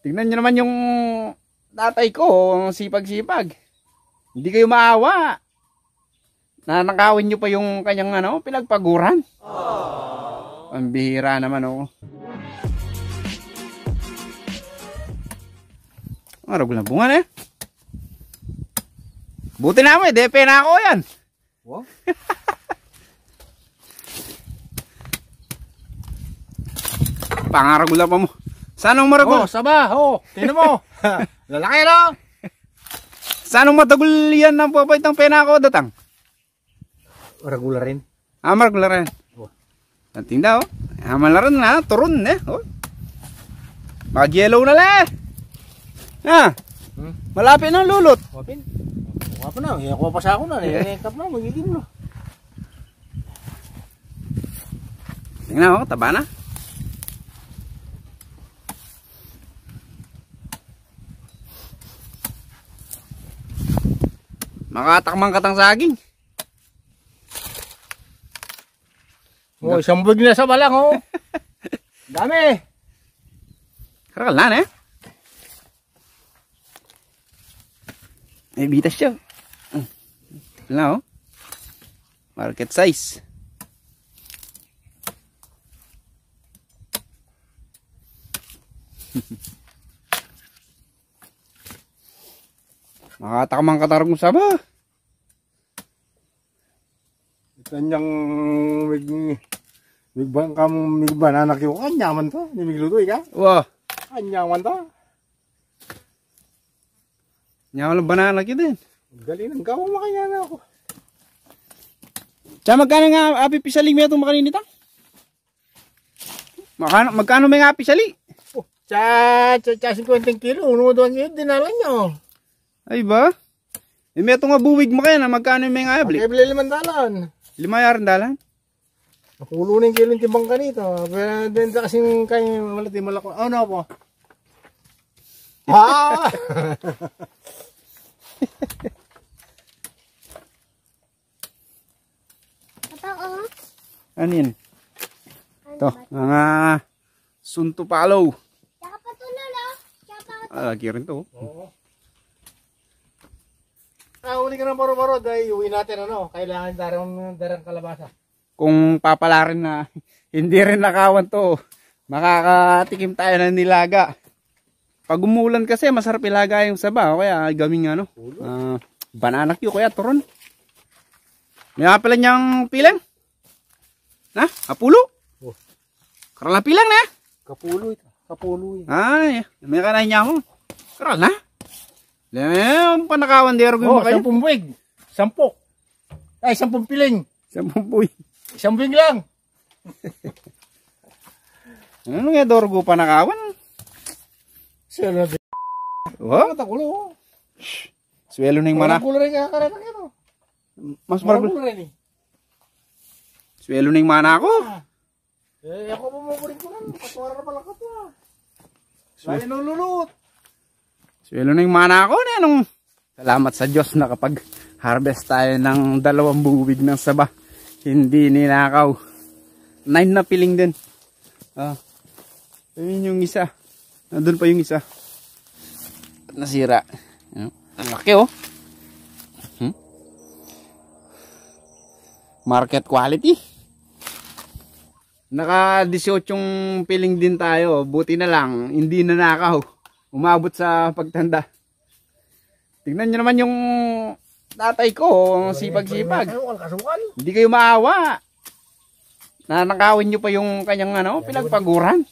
Tingnan nyo naman yung tatay ko, sipag-sipag. Hindi kayo maawa. Nanakawin nyo pa yung kanyang pinagpaguran. Ang bihira naman Marag na bunga Buti na mo depe na ako yan. Wow. Pangaragula pa mo. Sanong maragul? Saba, tingnan mo. Lalaki no? Sanong matagul yan ng papait ng pena ko datang? Regular rin. Maragula rin. Nanting daw. Malaran na, turun mag-yellow na malapit ng lulot. Wapin. Wapa na, kuha pa sa ako na. Nekap na, magiging no. Tingnan taba na. Makatakmang katang saging. Isang bug na sa balang Dami. Karal na May bitas siya. Tignan market size. Makatakmang katarong saba. Kanyang migban anak yung kanyaman to. Nimiglutoy ka? Wah. Kanyaman to. Nyaman lang banana din. Gali ng gawang makanya na ako. Tsaka magkano nga api pisaling mo itong makaninita? Magkano may api pisali? Sa 50 kilo, uno doon yun, dinala nyo. Ay ba? May itong nga buwig mo kaya na magkano may nga abli? Pagkabili 5 dalan. 5 yaran dalan? Nakulo ng kilo yung timbang ka nito. Pero din sa kasing kayo malati malako. Ano po? Ano yun? Ito, mga sunto palaw. Lagi rin to. Uli ka ng baro-baro dahil uwi natin kailangan darang kalabasa. Kung papala rin na hindi rin nakawan to, makakatikim tayo ng nilaga. Pag umulan kasi masarap ilaga yung saba, kaya gaming banana cue, kaya turon. May pala niyang pilang? Na? Apulo? Karal na pilang na? Kapulo ito. Kapulo ito. Ay, may kanay niya mo. Karal na? Yung panakawan dero ko yung makayo. 10 buwig. 10. Ay, 10 piling. 10 buwig. 1 buwig lang. Ano nga dorgo panakawan? Sino na Wow. takulo. Swelo na yung mana. Kulo rin kakaranak yan. Mas maragul. Rin Swelo na yung mana ako. ako pumupurin ko lang. Patwara na pala ka po. Lalo nululot. Swelo na yung mana ako. Salamat sa Diyos na kapag harvest tayo ng 2 buwig ng saba, hindi ninakaw. 9 na piling din. Ayun yung isa. Nandun pa yung isa. Nasira. Ang laki Market quality. Naka 18 yung piling din tayo. Buti na lang, hindi nanakaw. Umabot sa pagtanda. Tignan nyo naman yung tatay ko, sipag-sipag. Hindi kayo maawa. Nanakawin nyo pa yung kanyang pinagpaguran.